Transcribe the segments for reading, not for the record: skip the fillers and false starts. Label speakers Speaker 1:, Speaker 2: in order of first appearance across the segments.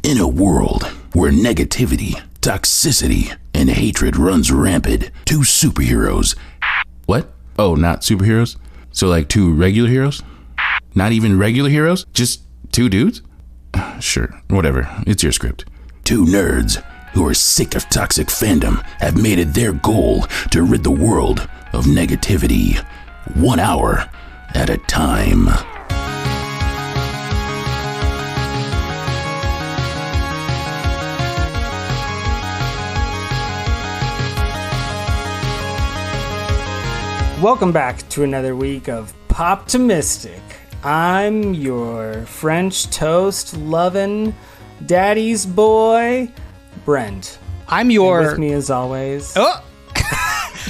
Speaker 1: In a world where negativity, toxicity, and hatred runs rampant, two superheroes. What? Oh, not superheroes? So like two regular heroes? Not even regular heroes? Just two dudes? Sure, whatever. It's your script. Two nerds who are sick of toxic fandom have made it their goal to rid the world of negativity, 1 hour at a time.
Speaker 2: Welcome back to another week of Pop-timistic. I'm your French toast loving daddy's boy, Brent.
Speaker 3: I'm your...
Speaker 2: And with me as always.
Speaker 3: Oh!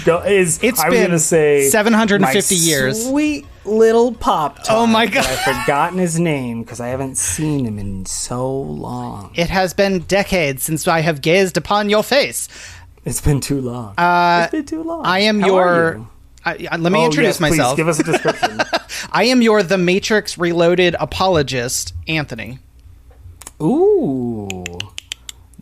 Speaker 2: It's been
Speaker 3: 750 years.
Speaker 2: Sweet little Pop-Tart.
Speaker 3: Oh my God.
Speaker 2: I've forgotten his name because I haven't seen him in so long.
Speaker 3: It has been decades since I have gazed upon your face.
Speaker 2: It's been too long. It's been too long.
Speaker 3: I am
Speaker 2: How
Speaker 3: your...
Speaker 2: are you?
Speaker 3: let me introduce myself.
Speaker 2: Please give us a description.
Speaker 3: I am your The Matrix Reloaded apologist, Anthony.
Speaker 2: Ooh.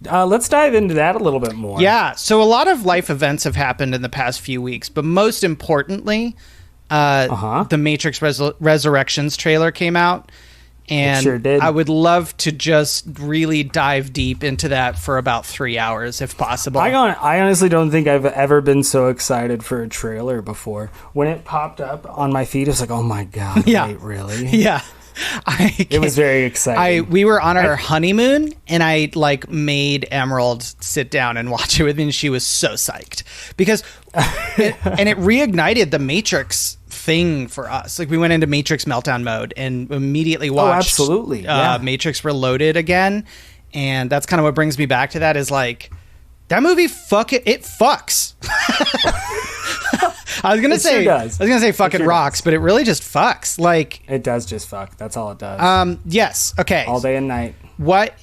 Speaker 2: Let's dive into that a little bit more.
Speaker 3: Yeah, so a lot of life events have happened in the past few weeks, but most importantly, the Matrix Resurrections trailer came out. And
Speaker 2: it sure did.
Speaker 3: I would love to just really dive deep into that for about 3 hours, if possible.
Speaker 2: I honestly don't think I've ever been so excited for a trailer before. When it popped up on my feed, it was like, oh my God,
Speaker 3: yeah.
Speaker 2: Wait, really?
Speaker 3: Yeah.
Speaker 2: It was very exciting.
Speaker 3: We were on our honeymoon, and I made Emerald sit down and watch it with me, and she was so psyched. Because it reignited the Matrix thing for us. We went into Matrix meltdown mode and immediately watched
Speaker 2: absolutely. Yeah.
Speaker 3: Matrix Reloaded again. And that's kind of what brings me back to that is that movie it fucks. I was gonna say fucking rocks, but it really just fucks.
Speaker 2: It does just fuck. That's all it does.
Speaker 3: Yes. Okay.
Speaker 2: All day and night.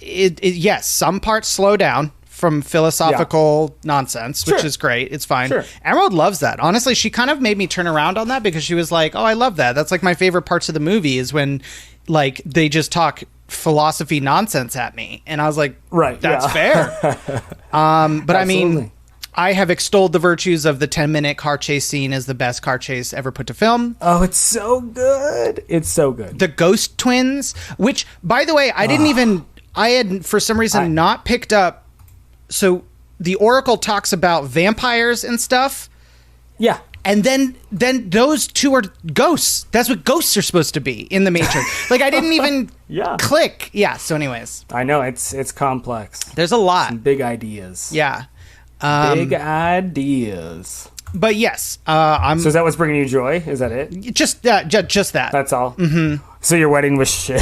Speaker 3: Yes, some parts slow down from philosophical nonsense, which is great. It's fine.
Speaker 2: Sure.
Speaker 3: Emerald loves that. Honestly, she kind of made me turn around on that because she was like, "Oh, I love that. That's my favorite parts of the movie is when they just talk philosophy nonsense at me." And I was like,
Speaker 2: "Right,
Speaker 3: that's fair." But absolutely. I mean, I have extolled the virtues of the 10-minute car chase scene as the best car chase ever put to film.
Speaker 2: Oh, it's so good. It's so good.
Speaker 3: The Ghost Twins, which, by the way, I had, for some reason, not picked up. So the Oracle talks about vampires and stuff.
Speaker 2: Yeah.
Speaker 3: And then those two are ghosts. That's what ghosts are supposed to be in the Matrix. I didn't even click. Yeah, so anyways.
Speaker 2: I know, it's complex.
Speaker 3: There's a lot.
Speaker 2: Some big ideas.
Speaker 3: Yeah.
Speaker 2: Big ideas.
Speaker 3: But yes,
Speaker 2: So is that what's bringing you joy? Is that it?
Speaker 3: Just that.
Speaker 2: That's all? Mm-hmm. So your wedding was shit?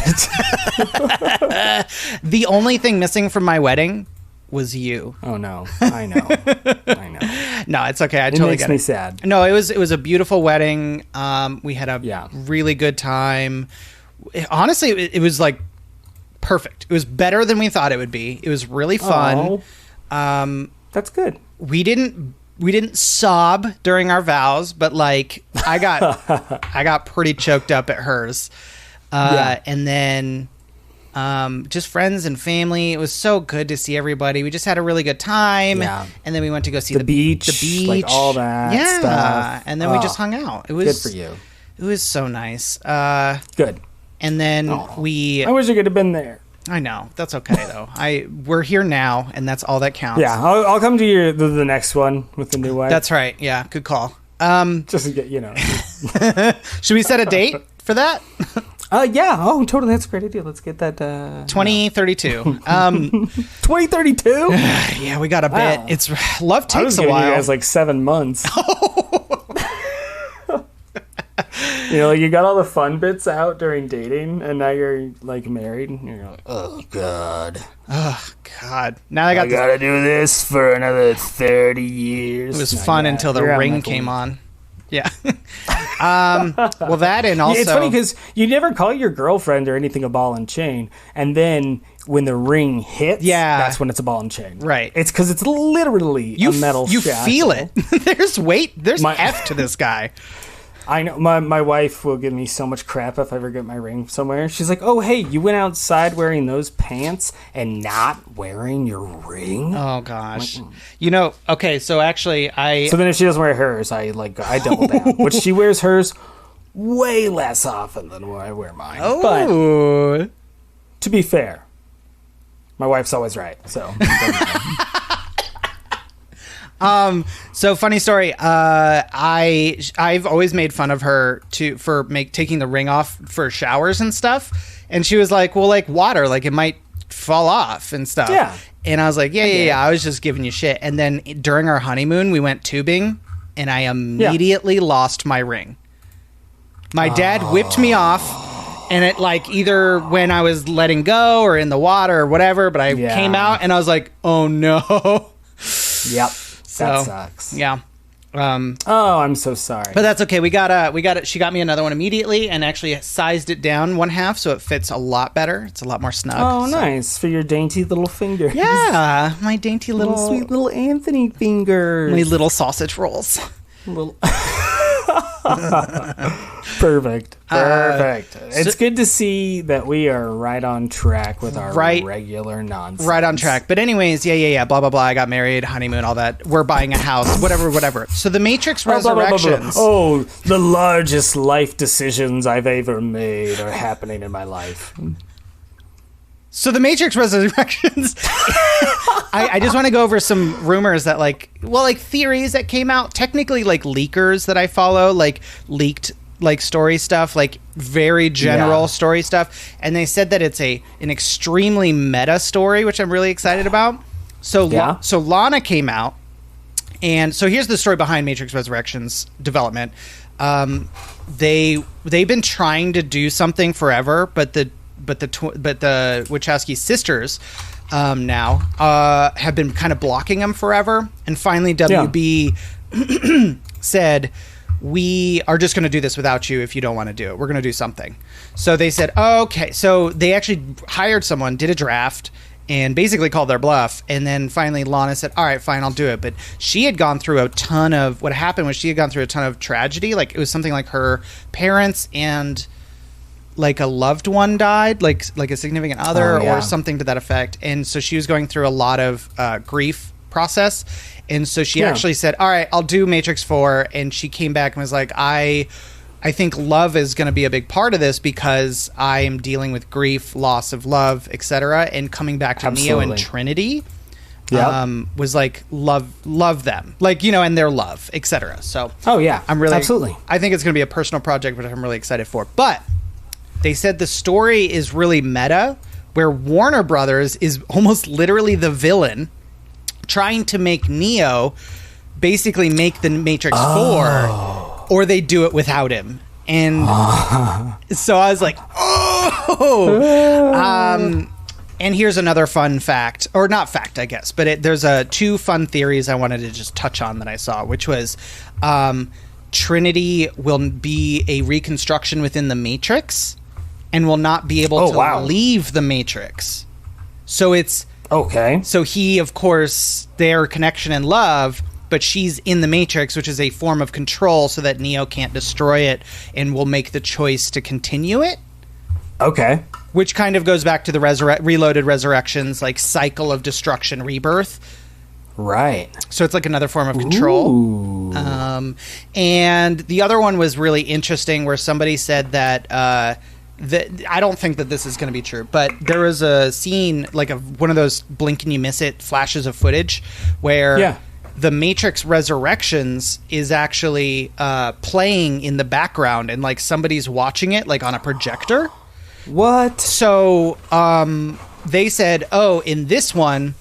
Speaker 3: The only thing missing from my wedding was you.
Speaker 2: Oh no. I know.
Speaker 3: No, it's okay. I totally
Speaker 2: get it. It makes me sad.
Speaker 3: No, it was a beautiful wedding. We had a really good time. Honestly, it was perfect. It was better than we thought it would be. It was really fun.
Speaker 2: That's good.
Speaker 3: We didn't sob during our vows, but I got pretty choked up at hers. And then just friends and family. It was so good to see everybody. We just had a really good time. Yeah. And then we went to go see the beach.
Speaker 2: All that stuff.
Speaker 3: And then we just hung out. It was
Speaker 2: good for you.
Speaker 3: It was so nice.
Speaker 2: Good.
Speaker 3: And then
Speaker 2: I wish I could have been there.
Speaker 3: I know. That's okay though. We're here now, and that's all that counts.
Speaker 2: Yeah, I'll come to the next one with the new wife.
Speaker 3: That's right. Yeah, good call.
Speaker 2: Just to get
Speaker 3: Should we set a date for that?
Speaker 2: Yeah. Oh, totally. That's a great idea. Let's get that.
Speaker 3: 2032.
Speaker 2: 2032.
Speaker 3: Yeah, we got a bit.
Speaker 2: Wow.
Speaker 3: It's love takes
Speaker 2: I was
Speaker 3: a while.
Speaker 2: You guys 7 months. You got all the fun bits out during dating, and now you're married, and you're like, oh god.
Speaker 3: Now I
Speaker 2: gotta do this for another 30 years.
Speaker 3: It was fun until the ring came on. Yeah. Well, that and also...
Speaker 2: It's funny because you never call your girlfriend or anything a ball and chain, and then when the ring hits, that's when it's a ball and chain.
Speaker 3: Right.
Speaker 2: It's because it's literally a metal shackle.
Speaker 3: You feel it. There's weight. There's F to this guy.
Speaker 2: I know my wife will give me so much crap if I ever get my ring somewhere. She's like, "Oh, hey, you went outside wearing those pants and not wearing your ring?"
Speaker 3: Oh gosh. Okay, so actually
Speaker 2: So then if she doesn't wear hers, I double down. Which she wears hers way less often than when I wear mine.
Speaker 3: Oh.
Speaker 2: But to be fair, my wife's always right. So
Speaker 3: So funny story. I've always made fun of her for taking the ring off for showers and stuff, and she was like, "Well, like water, like it might fall off and stuff."
Speaker 2: Yeah.
Speaker 3: And I was like, "Yeah. I was just giving you shit." And then during our honeymoon, we went tubing, and I immediately lost my ring. My dad whipped me off, and it like either when I was letting go or in the water or whatever, but I came out and I was like, "Oh no."
Speaker 2: Yep. That sucks.
Speaker 3: Yeah.
Speaker 2: Oh, I'm so sorry.
Speaker 3: But that's okay. We got it. She got me another one immediately and actually sized it down 1/2 so it fits a lot better. It's a lot more snug.
Speaker 2: Oh, nice. For your dainty little fingers.
Speaker 3: Yeah. My dainty little
Speaker 2: sweet little Anthony fingers.
Speaker 3: My little sausage rolls.
Speaker 2: Little Perfect. It's good to see that we are right on track with our regular nonsense.
Speaker 3: Right on track. But anyways, yeah. Blah, blah, blah. I got married, honeymoon, all that. We're buying a house, whatever. So the Matrix Resurrections.
Speaker 2: Blah, blah, blah. Oh, the largest life decisions I've ever made are happening in my life.
Speaker 3: So the Matrix Resurrections, I just want to go over some rumors that theories that came out, technically like leakers that I follow, like leaked like story stuff, like very general story stuff. And they said that it's an extremely meta story, which I'm really excited about. So Lana came out. And so here's the story behind Matrix Resurrections development. They've been trying to do something forever, but the Wachowski sisters now have been kind of blocking them forever, and finally WB said, "We are just going to do this without you if you don't want to do it. We're going to do something." So they said, "Okay." So they actually hired someone, did a draft, and basically called their bluff. And then finally Lana said, "All right, fine, I'll do it." But she had gone through what happened was she had gone through a ton of tragedy. Like it was something like her parents and like a loved one died, like a significant other or something to that effect. And so she was going through a lot of grief process. And so she actually said, "All right, I'll do Matrix 4." And she came back and was like, I think love is going to be a big part of this because I am dealing with grief, loss of love, etc. And coming back to Neo and Trinity was like, love them, like, and their love, etc. So I'm really,
Speaker 2: absolutely.
Speaker 3: I think it's going to be a personal project, which I'm really excited for. But they said the story is really meta, where Warner Brothers is almost literally the villain trying to make Neo basically make the Matrix 4, or they do it without him. And so I was like, and here's another fun fact, or not fact, I guess, but there's two fun theories I wanted to just touch on that I saw, which was Trinity will be a reconstruction within the Matrix and will not be able to leave the Matrix. So it's okay. So he, of course, their connection and love, but she's in the Matrix, which is a form of control, so that Neo can't destroy it and will make the choice to continue it.
Speaker 2: Okay.
Speaker 3: Which kind of goes back to the Reloaded Resurrections, like cycle of destruction, rebirth.
Speaker 2: Right. So
Speaker 3: it's like another form of control. And the other one was really interesting, where somebody said that I don't think that this is going to be true, but there was a scene, like one of those blink and you miss it flashes of footage, where the Matrix Resurrections is actually playing in the background, and like somebody's watching it like on a projector.
Speaker 2: What?
Speaker 3: So they said, in this one,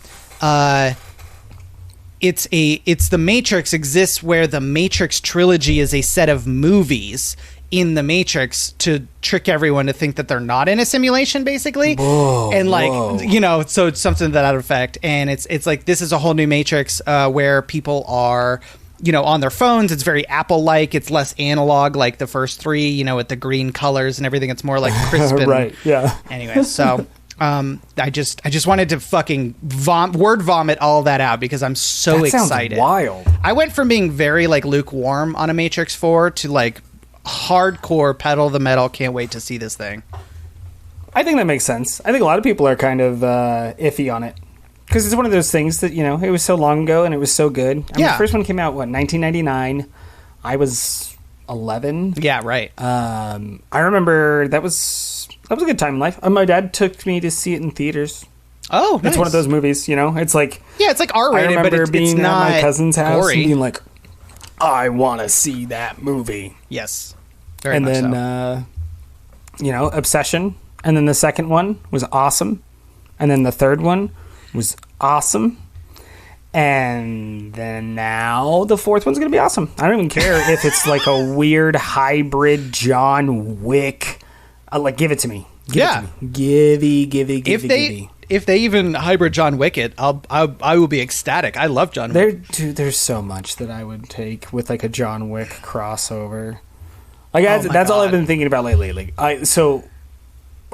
Speaker 3: it's the Matrix exists, where the Matrix trilogy is a set of movies in the Matrix to trick everyone to think that they're not in a simulation, basically. So it's something to that effect. And it's like, this is a whole new Matrix where people are, on their phones. It's very Apple-like. It's less analog like the first three, with the green colors and everything. It's more like crisp.
Speaker 2: Right, yeah.
Speaker 3: Anyway, so I just wanted to fucking word vomit all that out because I'm so excited.
Speaker 2: Sounds wild.
Speaker 3: I went from being very like lukewarm on a Matrix 4 to like hardcore pedal the metal. Can't wait to see this thing.
Speaker 2: I think that makes sense. I think a lot of people are kind of iffy on it. Because it's one of those things that, it was so long ago and it was so good. I mean, the first one came out, 1999? I was 11.
Speaker 3: Yeah, right.
Speaker 2: I remember that was a good time in life. My dad took me to see it in theaters.
Speaker 3: Oh, nice.
Speaker 2: It's one of those movies, It's like...
Speaker 3: Yeah, it's like R-rated,
Speaker 2: but it's being
Speaker 3: not
Speaker 2: at my cousin's house
Speaker 3: gory.
Speaker 2: and being like, I want to see that movie.
Speaker 3: Yes. Very
Speaker 2: and
Speaker 3: much
Speaker 2: then, Obsession. And then the second one was awesome. And then the third one was awesome. And then now the fourth one's going to be awesome. I don't even care if it's like a weird hybrid John Wick. Give it to me. Give it to me. Give.
Speaker 3: If they even hybrid John Wick it, I will be ecstatic. I love John Wick.
Speaker 2: There's so much that I would take with like a John Wick crossover. That's all I've been thinking about lately.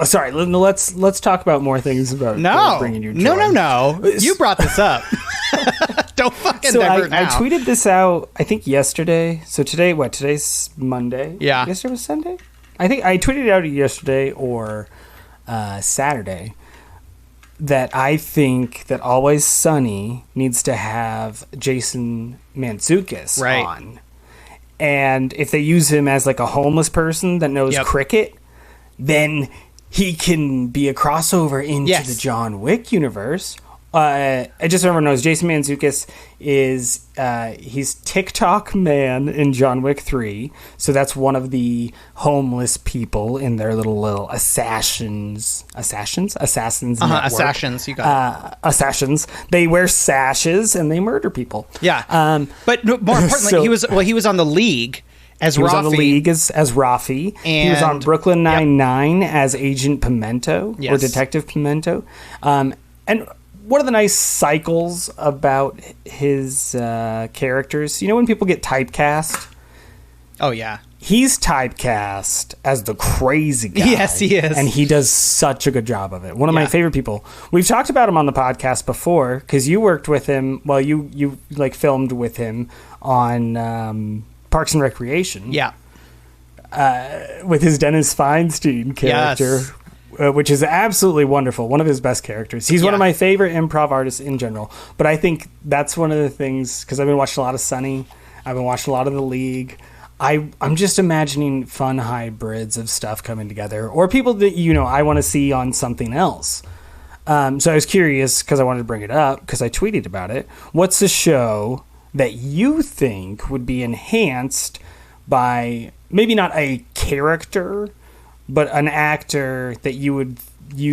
Speaker 2: Sorry, let's talk about more things about bringing you joy.
Speaker 3: No. You brought this up. Don't fucking divert now.
Speaker 2: I tweeted this out, I think yesterday. So today, today's Monday?
Speaker 3: Yeah.
Speaker 2: Yesterday was Sunday? I think I tweeted it out yesterday or Saturday that I think that Always Sunny needs to have Jason Mantzoukas on. And if they use him as like a homeless person that knows cricket, then he can be a crossover into the John Wick universe. I just everyone knows Jason Mantzoukas is he's TikTok man in John Wick 3. So that's one of the homeless people in their little assassins. Assassins,
Speaker 3: you got it.
Speaker 2: Assassins. They wear sashes and they murder people.
Speaker 3: Yeah. But more importantly, he was on The League. He was on The League as Rafi. And he was on Brooklyn Nine-Nine as Agent Pimento or Detective Pimento. And one of the nice cycles about his characters, when people get typecast? Oh, yeah.
Speaker 2: He's typecast as the crazy guy.
Speaker 3: Yes, he is.
Speaker 2: And he does such a good job of it. One of my favorite people. We've talked about him on the podcast before because you worked with him. Well, you filmed with him on... Parks and Recreation.
Speaker 3: Yeah.
Speaker 2: With his Dennis Feinstein character, which is absolutely wonderful. One of his best characters. He's one of my favorite improv artists in general. But I think that's one of the things, because I've been watching a lot of Sunny. I've been watching a lot of The League. I'm just imagining fun hybrids of stuff coming together. Or people that, I want to see on something else. So I was curious, because I wanted to bring it up, because I tweeted about it. What's a show that you think would be enhanced by maybe not a character, but an actor that you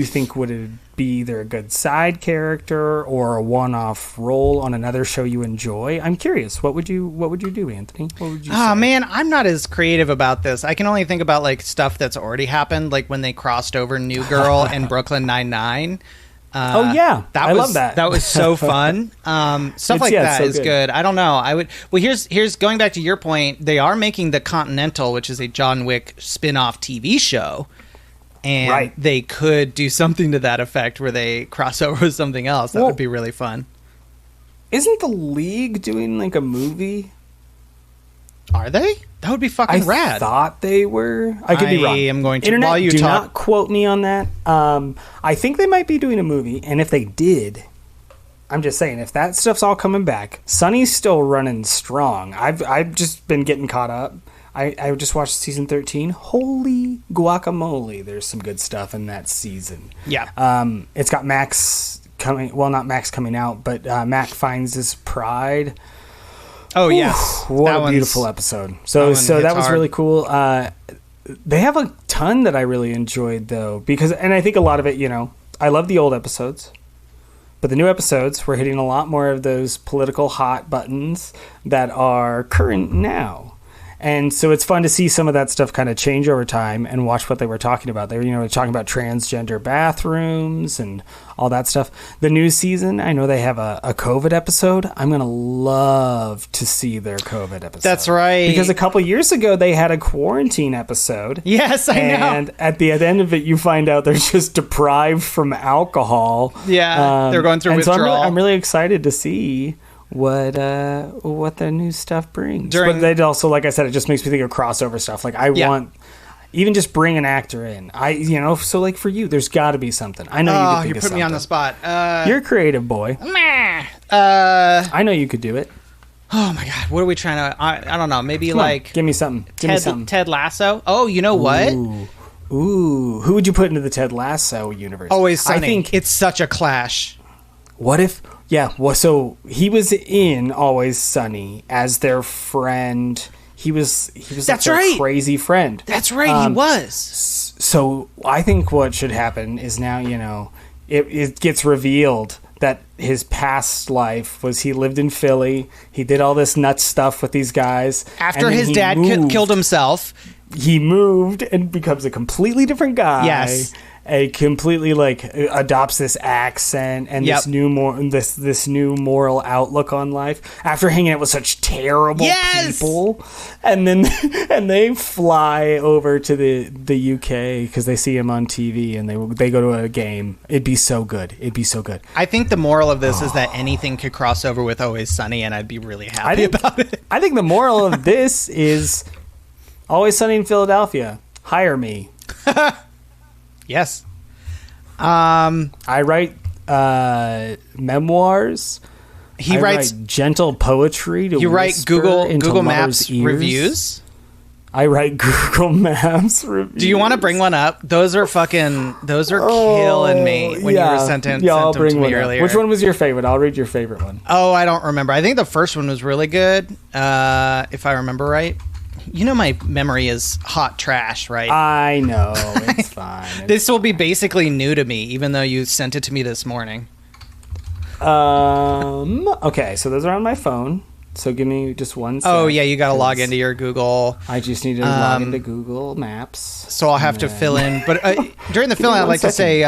Speaker 2: think would be either a good side character or a one-off role on another show you enjoy? I'm curious. What would you do, Anthony? What would you say?
Speaker 3: Oh man, I'm not as creative about this. I can only think about like stuff that's already happened, like when they crossed over New Girl and Brooklyn Nine-Nine.
Speaker 2: I love that.
Speaker 3: That was so fun. Stuff like that is good. I don't know. Here's going back to your point. They are making The Continental, which is a John Wick spin-off TV show, and they could do something to that effect where they cross over with something else. That would be really fun.
Speaker 2: Isn't The League doing like a movie?
Speaker 3: Are they? That would be fucking rad.
Speaker 2: I thought they were. I could be wrong.
Speaker 3: I am going to.
Speaker 2: Internet,
Speaker 3: while you
Speaker 2: do
Speaker 3: talk,
Speaker 2: not quote me on that. I think they might be doing a movie, and if they did, I'm just saying, if that stuff's all coming back, Sunny's still running strong. I've just been getting caught up. I just watched season 13. Holy guacamole! There's some good stuff in that season.
Speaker 3: Yeah.
Speaker 2: It's got Max coming. Well, not Max coming out, but Mac finds his pride.
Speaker 3: Oh yes,
Speaker 2: what a beautiful episode. So that was really cool. They have a ton that I really enjoyed though, and I think a lot of it, I love the old episodes, but the new episodes we're hitting a lot more of those political hot buttons that are current now. And so it's fun to see some of that stuff kind of change over time and watch what they were talking about. They were, talking about transgender bathrooms and all that stuff. The new season, I know they have a COVID episode. I'm going to love to see their COVID episode.
Speaker 3: That's right.
Speaker 2: Because a couple years ago, they had a quarantine episode.
Speaker 3: Yes, I know.
Speaker 2: And at the end of it, you find out they're just deprived from alcohol.
Speaker 3: Yeah, they're going through withdrawal.
Speaker 2: So I'm really excited to see what the new stuff brings. But they'd also, like I said, it just makes me think of crossover stuff. Like I want, even just bring an actor in. So like for you, there's got to be something. I know you could think
Speaker 3: you're
Speaker 2: of
Speaker 3: putting me on the spot.
Speaker 2: You're a creative boy. I know you could do it.
Speaker 3: Oh my God, what are we trying to? I don't know. Maybe
Speaker 2: give me something.
Speaker 3: Ted Lasso. Oh, you know what?
Speaker 2: Ooh, who would you put into the Ted Lasso universe?
Speaker 3: Always Sunny. I think it's such a clash.
Speaker 2: What if? Yeah. Well, so he was in Always Sunny as their friend. He was
Speaker 3: That's
Speaker 2: like
Speaker 3: right.
Speaker 2: Crazy friend.
Speaker 3: That's right. He was.
Speaker 2: So I think what should happen is now it gets revealed that his past life was he lived in Philly. He did all this nuts stuff with these guys.
Speaker 3: After his dad killed himself.
Speaker 2: He moved and becomes a completely different guy.
Speaker 3: Yes.
Speaker 2: A completely adopts this accent and this new moral outlook on life after hanging out with such terrible people, and then they fly over to the UK because they see him on TV and they go to a game. It'd be so good.
Speaker 3: I think the moral of this is that anything could cross over with Always Sunny, and I'd be really happy about it.
Speaker 2: I think the moral of this is Always Sunny in Philadelphia. Hire me.
Speaker 3: Yes.
Speaker 2: I write memoirs.
Speaker 3: He writes
Speaker 2: gentle poetry to
Speaker 3: Google Maps reviews.
Speaker 2: I write Google Maps reviews.
Speaker 3: Do you want to bring one up? Those are killing me when you were sent them to me earlier.
Speaker 2: Which one was your favorite? I'll read your favorite one.
Speaker 3: Oh, I don't remember. I think the first one was really good, if I remember right. You know my memory is hot trash, right?
Speaker 2: I know. It's fine.
Speaker 3: This will be basically new to me, even though you sent it to me this morning.
Speaker 2: Okay, so those are on my phone. So give me just one second.
Speaker 3: Oh, yeah, you got to log into your Google.
Speaker 2: I just need to log into Google Maps.
Speaker 3: So I'll have to fill in. But during the fill-in, I'd like to say...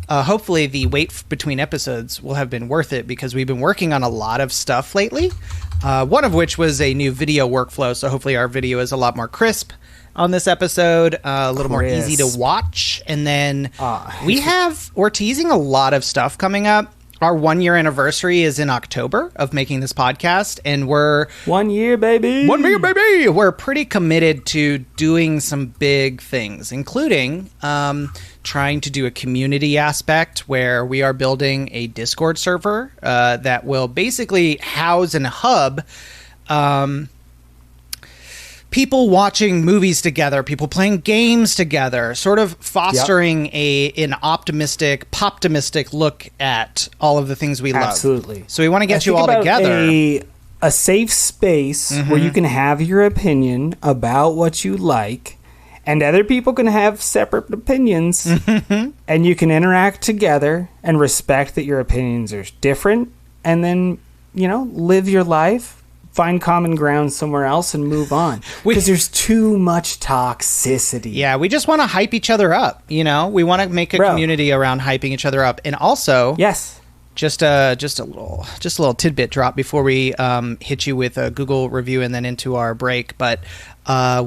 Speaker 3: hopefully the wait between episodes will have been worth it because we've been working on a lot of stuff lately. One of which was a new video workflow. So hopefully our video is a lot more crisp on this episode, a little more easy to watch. And then we're teasing a lot of stuff coming up. Our 1 year anniversary is in October of making this podcast, and we're
Speaker 2: 1 year, baby.
Speaker 3: 1 year, baby. We're pretty committed to doing some big things, including trying to do a community aspect where we are building a Discord server that will basically house and hub people watching movies together, people playing games together, sort of fostering an optimistic, pop-timistic look at all of the things we love.
Speaker 2: Absolutely.
Speaker 3: So we want to get you all together.
Speaker 2: A safe space where you can have your opinion about what you like, and other people can have separate opinions, and you can interact together and respect that your opinions are different, and then, live your life. Find common ground somewhere else and move on. Because there's too much toxicity.
Speaker 3: Yeah, we just want to hype each other up. We want to make a community around hyping each other up. And also,
Speaker 2: yes,
Speaker 3: just a little tidbit drop before we hit you with a Google review and then into our break. But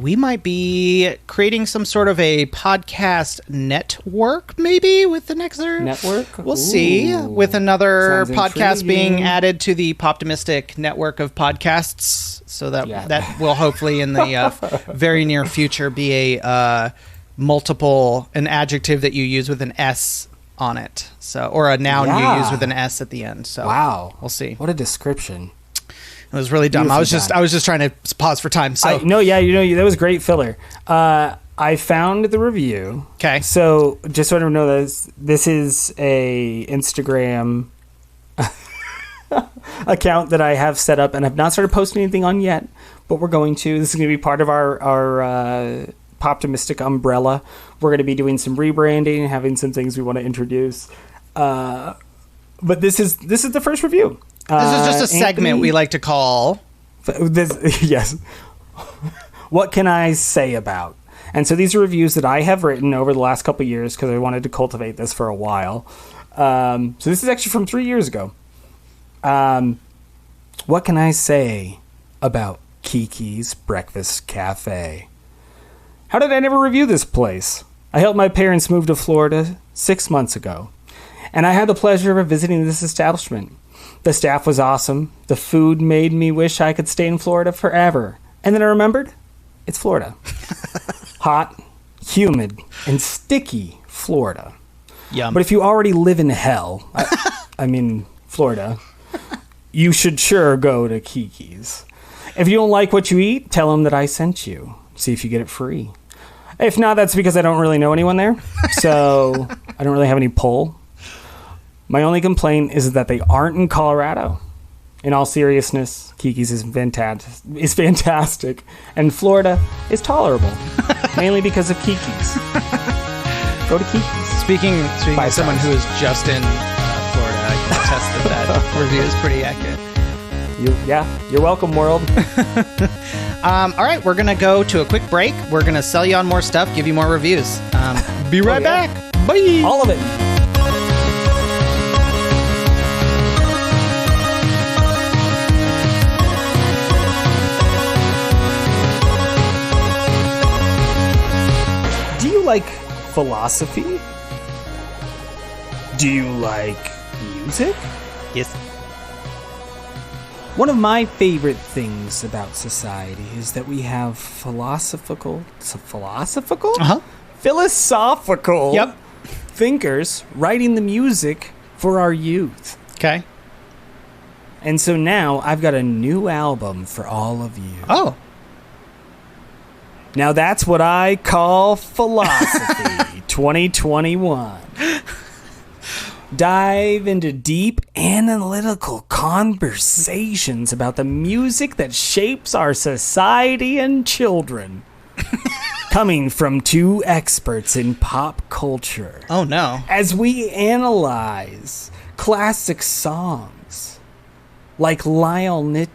Speaker 3: we might be creating some sort of a podcast network, maybe with the next
Speaker 2: network.
Speaker 3: We'll see. With another podcast being added to the Pop-timistic network of podcasts, so that will hopefully in the very near future be an adjective that you use with an S on it, or a noun you use with an S at the end. So
Speaker 2: wow,
Speaker 3: we'll see.
Speaker 2: What a description.
Speaker 3: It was really dumb. I was just trying to pause for time. So
Speaker 2: that was great filler. I found the review.
Speaker 3: Okay.
Speaker 2: So just so everyone knows, this is a Instagram account that I have set up and have not started posting anything on yet, but we're going to. This is going to be part of our Pop-timistic umbrella. We're going to be doing some rebranding and having some things we want to introduce. But this is the first review.
Speaker 3: This is just a segment we like to call...
Speaker 2: Yes. What can I say about? And so these are reviews that I have written over the last couple of years because I wanted to cultivate this for a while. So this is actually from 3 years ago. What can I say about Kiki's Breakfast Cafe? How did I never review this place? I helped my parents move to Florida 6 months ago, and I had the pleasure of visiting this establishment. The staff was awesome. The food made me wish I could stay in Florida forever. And then I remembered, it's Florida. Hot, humid, and sticky Florida.
Speaker 3: Yum.
Speaker 2: But if you already live in hell, I mean Florida, you should sure go to Kiki's. If you don't like what you eat, tell them that I sent you. See if you get it free. If not, that's because I don't really know anyone there. So I don't really have any pull. My only complaint is that they aren't in Colorado. In all seriousness, Kiki's is fantastic. And Florida is tolerable. Mainly because of Kiki's. Go to Kiki's.
Speaker 3: Speaking of someone who is just in Florida, I can attest that review is pretty accurate.
Speaker 2: You're welcome, world.
Speaker 3: All right, we're going to go to a quick break. We're going to sell you on more stuff, give you more reviews. Be right back. Bye.
Speaker 2: All of it. Do you like philosophy? Do you like music?
Speaker 3: Yes.
Speaker 2: One of my favorite things about society is that we have philosophical
Speaker 3: Yep.
Speaker 2: thinkers writing the music for our youth.
Speaker 3: Okay.
Speaker 2: And so now I've got a new album for all of you.
Speaker 3: Oh.
Speaker 2: Now that's what I call philosophy 2021. Dive into deep analytical conversations about the music that shapes our society and children. Coming from two experts in pop culture.
Speaker 3: Oh, no.
Speaker 2: As we analyze classic songs like Lionel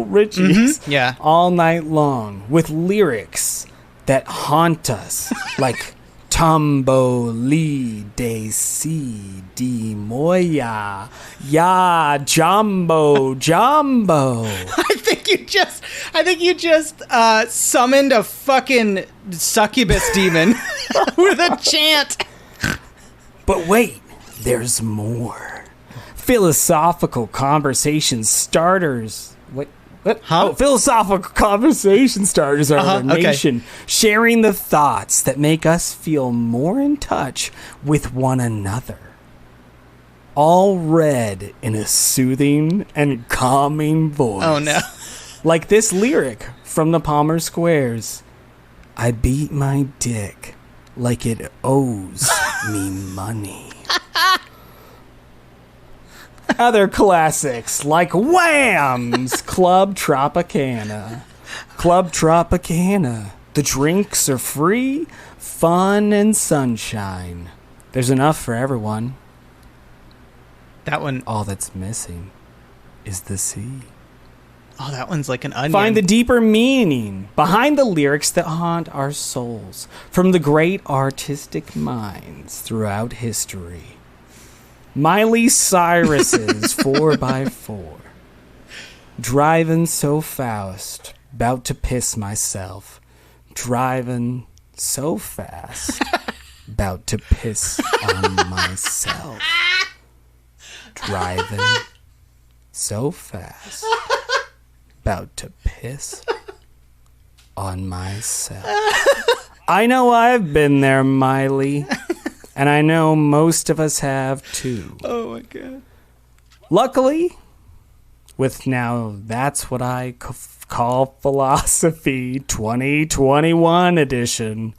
Speaker 2: Richie's All Night Long with lyrics that haunt us like Tombo Lee de si di moya ya jumbo jumbo.
Speaker 3: I think you just summoned a fucking succubus demon with a chant.
Speaker 2: But wait, there's more. Philosophical conversation starters. What?
Speaker 3: Huh?
Speaker 2: Oh, philosophical conversation starters are our nation, sharing the thoughts that make us feel more in touch with one another. All read in a soothing and calming voice.
Speaker 3: Oh, no.
Speaker 2: Like this lyric from the Palmer Squares. I beat my dick like it owes me money. Other classics like Wham's Club Tropicana. Club Tropicana. The drinks are free, fun, and sunshine. There's enough for everyone.
Speaker 3: That one.
Speaker 2: All that's missing is the sea.
Speaker 3: Oh, that one's like an onion.
Speaker 2: Find the deeper meaning behind the lyrics that haunt our souls from the great artistic minds throughout history. Miley Cyrus's 4x4. Driving so fast, about to piss myself. Driving so fast, about to piss on myself. Driving so fast, about to piss on myself. I know I've been there, Miley. And I know most of us have too.
Speaker 3: Oh my God.
Speaker 2: Luckily, with now That's What I Call Philosophy 2021 edition,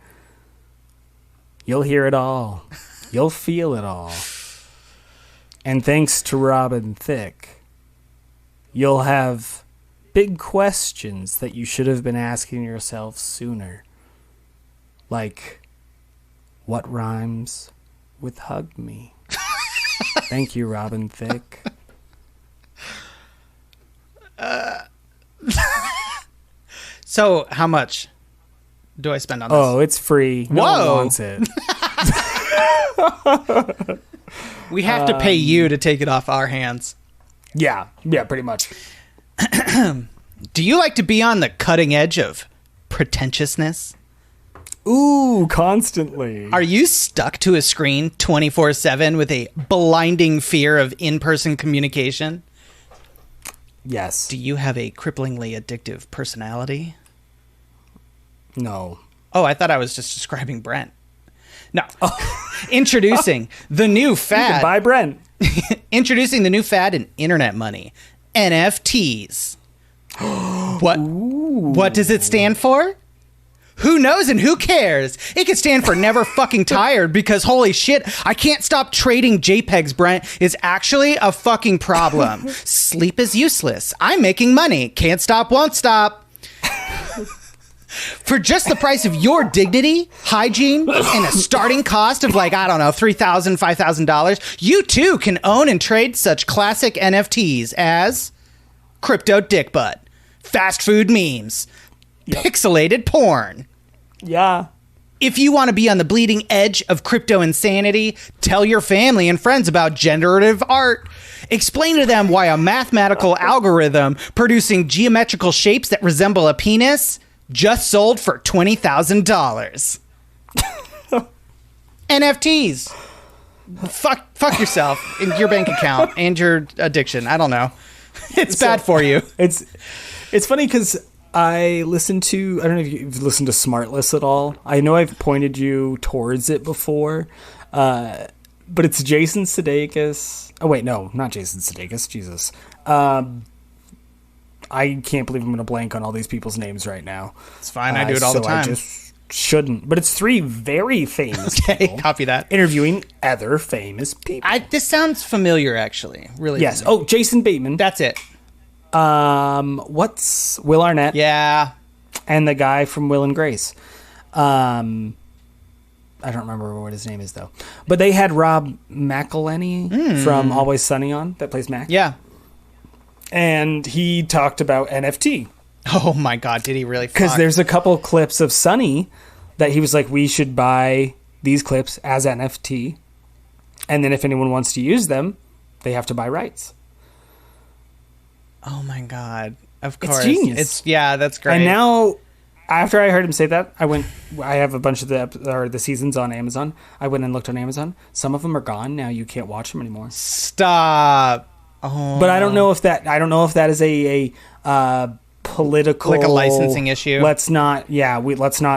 Speaker 2: you'll hear it all. You'll feel it all. And thanks to Robin Thicke, you'll have big questions that you should have been asking yourself sooner. Like, what rhymes with hug me? Thank you, Robin Thicke.
Speaker 3: So, how much do I spend on this?
Speaker 2: Oh, it's free. No one wants it.
Speaker 3: We have to pay you to take it off our hands.
Speaker 2: Yeah, pretty much.
Speaker 3: Do you like to be on the cutting edge of pretentiousness?
Speaker 2: Ooh, constantly.
Speaker 3: Are you stuck to a screen 24/7 with a blinding fear of in-person communication?
Speaker 2: Yes.
Speaker 3: Do you have a cripplingly addictive personality?
Speaker 2: No.
Speaker 3: Oh, I thought I was just describing Brent. No. Introducing the new fad.
Speaker 2: Bye, Brent.
Speaker 3: Introducing the new fad in internet money. NFTs. What does it stand for? Who knows and who cares? It could stand for never fucking tired because holy shit, I can't stop trading JPEGs, Brent, is actually a fucking problem. Sleep is useless. I'm making money. Can't stop, won't stop. For just the price of your dignity, hygiene, and a starting cost of like, I don't know, $3,000, $5,000, you too can own and trade such classic NFTs as crypto dick butt, fast food memes, pixelated porn.
Speaker 2: Yeah.
Speaker 3: If you want to be on the bleeding edge of crypto insanity, tell your family and friends about generative art. Explain to them why a mathematical algorithm producing geometrical shapes that resemble a penis just sold for $20,000. NFTs. Fuck yourself and your bank account and your addiction. I don't know. It's bad for you.
Speaker 2: It's funny because I don't know if you've listened to Smartless at all. I know I've pointed you towards it before, but it's Jason Sudeikis. Oh, wait, no, not Jason Sudeikis. Jesus. I can't believe I'm going to blank on all these people's names right now.
Speaker 3: It's fine. I do it all the time.
Speaker 2: I just shouldn't. But it's three very famous people.
Speaker 3: Copy that.
Speaker 2: Interviewing other famous people.
Speaker 3: This sounds familiar, actually. Really.
Speaker 2: Yes.
Speaker 3: Familiar.
Speaker 2: Oh, Jason Bateman.
Speaker 3: That's it.
Speaker 2: What's Will Arnett?
Speaker 3: Yeah.
Speaker 2: And the guy from Will and Grace. I don't remember what his name is, though. But they had Rob McElhenney from Always Sunny on, that plays Mac.
Speaker 3: Yeah.
Speaker 2: And he talked about NFT.
Speaker 3: Oh, my God. Did he really?
Speaker 2: Because there's a couple clips of Sunny that he was like, we should buy these clips as NFT. And then if anyone wants to use them, they have to buy rights.
Speaker 3: Oh, my God. Of course.
Speaker 2: It's genius.
Speaker 3: That's great.
Speaker 2: And now, after I heard him say that, I have a bunch of the seasons on Amazon. I went and looked on Amazon. Some of them are gone. Now you can't watch them anymore.
Speaker 3: Stop. Oh.
Speaker 2: But I don't know if that is a political,
Speaker 3: like a licensing issue.
Speaker 2: Let's not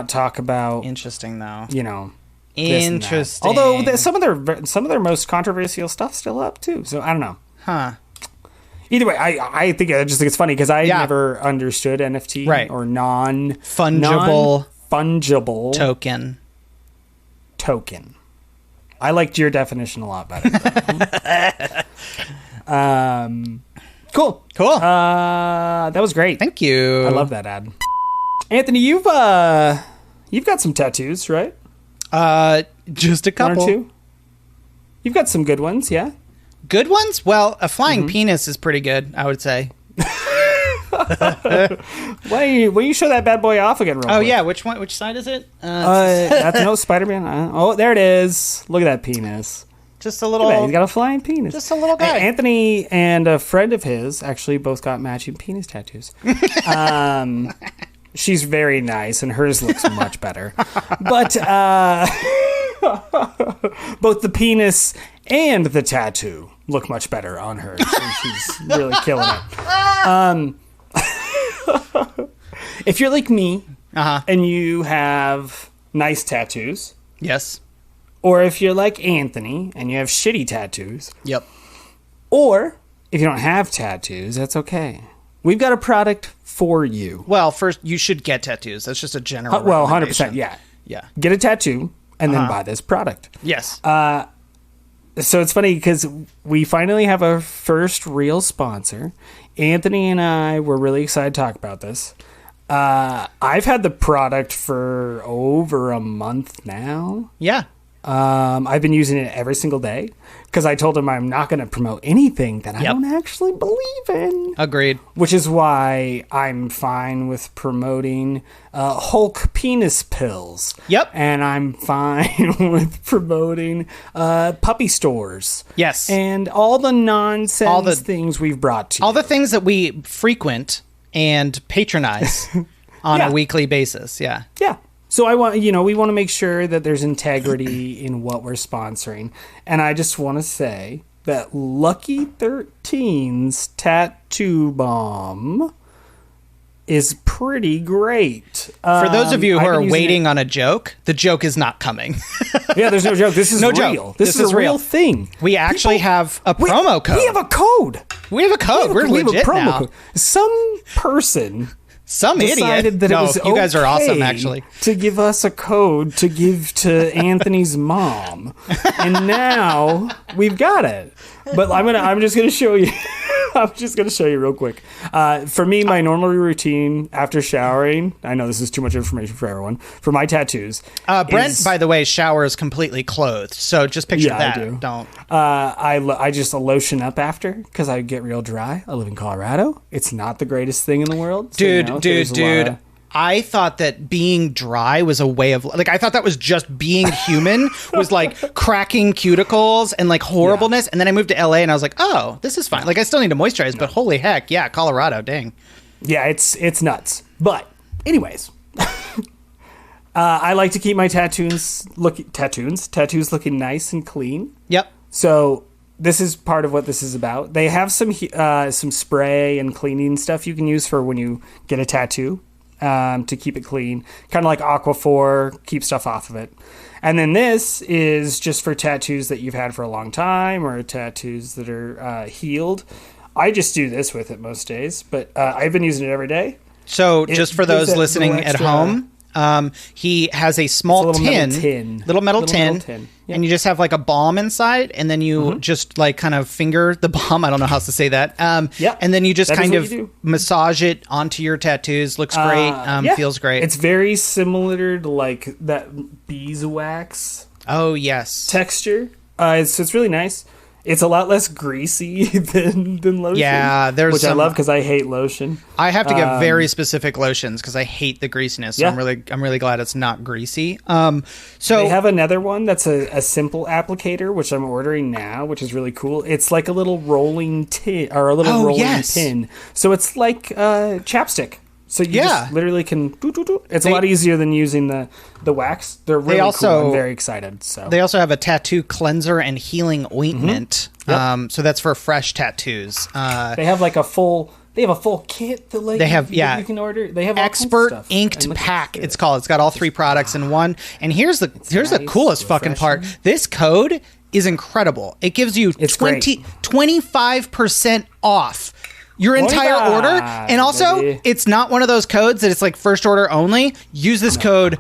Speaker 2: talk about.
Speaker 3: Interesting though.
Speaker 2: Interesting. Although some of their most controversial stuff's still up too. So I don't know.
Speaker 3: Huh.
Speaker 2: Either way, I think it's funny because I never understood NFT or
Speaker 3: non-fungible
Speaker 2: token. I liked your definition a lot better. Cool. That was great.
Speaker 3: Thank you.
Speaker 2: I love that ad. Anthony, you've got some tattoos, right?
Speaker 3: Just a couple.
Speaker 2: One or two. You've got some good ones, yeah.
Speaker 3: Good ones? Well, a flying penis is pretty good, I would say.
Speaker 2: Why don't you show that bad boy off again real quick?
Speaker 3: Oh, yeah. Which one? Which side is it?
Speaker 2: That's Spider-Man. Oh, there it is. Look at that penis.
Speaker 3: Just a little...
Speaker 2: He's got a flying penis.
Speaker 3: Just a little guy.
Speaker 2: Anthony and a friend of his actually both got matching penis tattoos. She's very nice, and hers looks much better. But both the penis and the tattoo look much better on her. So she's really killing it. If you're like me and you have nice tattoos,
Speaker 3: yes,
Speaker 2: or if you're like Anthony and you have shitty tattoos,
Speaker 3: yep,
Speaker 2: or if you don't have tattoos, that's okay. We've got a product for you.
Speaker 3: Well, first you should get tattoos. That's just a general.
Speaker 2: Well, 100%, yeah. Get a tattoo and then buy this product.
Speaker 3: Yes.
Speaker 2: So it's funny because we finally have our first real sponsor. Anthony and I were really excited to talk about this. I've had the product for over a month now.
Speaker 3: Yeah.
Speaker 2: I've been using it every single day because I told him I'm not going to promote anything that I don't actually believe in.
Speaker 3: Agreed.
Speaker 2: Which is why I'm fine with promoting Hulk penis pills.
Speaker 3: Yep.
Speaker 2: And I'm fine with promoting puppy stores.
Speaker 3: Yes.
Speaker 2: And all the nonsense things we've brought to you.
Speaker 3: All the things that we frequent and patronize on a weekly basis. Yeah.
Speaker 2: Yeah. So we want to make sure that there's integrity in what we're sponsoring. And I just want to say that Lucky 13's Tattoo Bomb is pretty great.
Speaker 3: For those of you who are waiting on a joke, the joke is not coming.
Speaker 2: Yeah, there's no joke. This is
Speaker 3: no
Speaker 2: real.
Speaker 3: Joke.
Speaker 2: This is a real thing.
Speaker 3: We actually have a promo code.
Speaker 2: We have a code.
Speaker 3: We're legit now.
Speaker 2: Code. Some person...
Speaker 3: Some idiot.
Speaker 2: That it was
Speaker 3: you guys are awesome, actually.
Speaker 2: To give us a code to give to Anthony's mom, and now we've got it. But I'm just gonna show you. I'm just gonna show you real quick. For me, my normal routine after showering. I know this is too much information for everyone. For my tattoos,
Speaker 3: Brent, by the way, showers completely clothed. So just picture that.
Speaker 2: I do.
Speaker 3: Don't.
Speaker 2: I just lotion up after because I get real dry. I live in Colorado. It's not the greatest thing in the world,
Speaker 3: dude. I thought that being dry was a way of I thought that was just being human was like cracking cuticles and like horribleness. And then I moved to LA and I was like, oh, this is fine. Like I still need to moisturize, but holy heck, yeah, Colorado, dang.
Speaker 2: Yeah, it's nuts. But anyways, I like to keep my tattoos looking nice and clean.
Speaker 3: Yep.
Speaker 2: So this is part of what this is about. They have some spray and cleaning stuff you can use for when you get a tattoo to keep it clean. Kind of like Aquaphor, keep stuff off of it. And then this is just for tattoos that you've had for a long time or tattoos that are healed. I just do this with it most days, but I've been using it every day.
Speaker 3: So just for those listening at home, he has a small little metal tin, yep. And you just have like a balm inside, and then you just like kind of finger the balm. I don't know how else to say that.
Speaker 2: Yep.
Speaker 3: And then you just kind of massage it onto your tattoos. Looks great. Feels great.
Speaker 2: It's very similar to like that beeswax.
Speaker 3: Oh yes.
Speaker 2: Texture. It's really nice. It's a lot less greasy than lotion.
Speaker 3: Yeah,
Speaker 2: which I love because I hate lotion.
Speaker 3: I have to get very specific lotions because I hate the greasiness. So yeah. I'm really glad it's not greasy. So
Speaker 2: they have another one that's a simple applicator, which I'm ordering now, which is really cool. It's like a little rolling tin or a little rolling pin. So it's like chapstick. So you just literally can. It's a lot easier than using the wax. They're really cool. I'm very excited. So
Speaker 3: they also have a tattoo cleanser and healing ointment. Yep. So that's for fresh tattoos.
Speaker 2: They have like a full. They have a full kit that you can order. They have
Speaker 3: expert inked pack. It's called. It's got all 3 products in one. And here's the coolest fucking part. This code is incredible. It gives you 25% off your entire order. And also, it's not one of those codes that it's like first order only. Use this code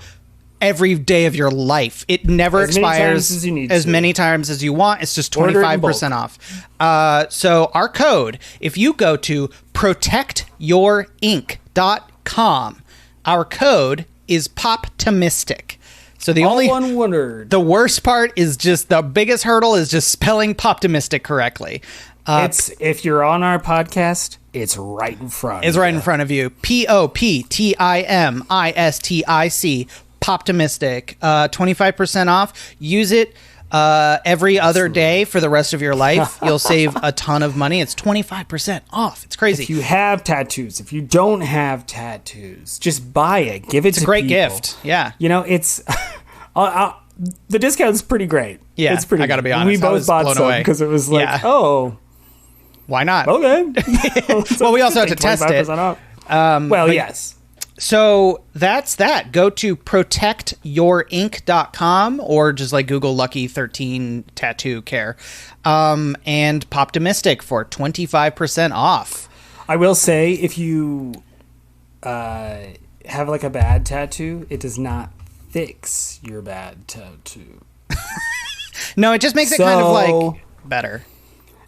Speaker 3: every day of your life. It never expires as many times as you want. It's just 25% off. So our code, if you go to protectyourink.com, our code is Pop-timistic. So
Speaker 2: one word.
Speaker 3: The worst part is just the biggest hurdle is just spelling Pop-timistic correctly.
Speaker 2: If you're on our podcast, it's right in front.
Speaker 3: It's right in front of you. Pop-timistic. Pop-timistic. 25% off. Use it every other day for the rest of your life. You'll save a ton of money. It's 25% off. It's crazy.
Speaker 2: If you have tattoos, if you don't have tattoos, just buy it. Give it to people.
Speaker 3: It's a great gift. Yeah.
Speaker 2: It's the discount's pretty great.
Speaker 3: Yeah,
Speaker 2: it's pretty.
Speaker 3: I got to be honest.
Speaker 2: We both bought some because it was like,
Speaker 3: why not?
Speaker 2: Okay.
Speaker 3: Well, we also have to test it.
Speaker 2: Yes.
Speaker 3: So that's that. Go to protectyourink.com or just like Google Lucky 13 Tattoo Care and Pop-timistic for 25% off.
Speaker 2: I will say if you have like a bad tattoo, it does not fix your bad tattoo.
Speaker 3: No, it just makes it kind of like better.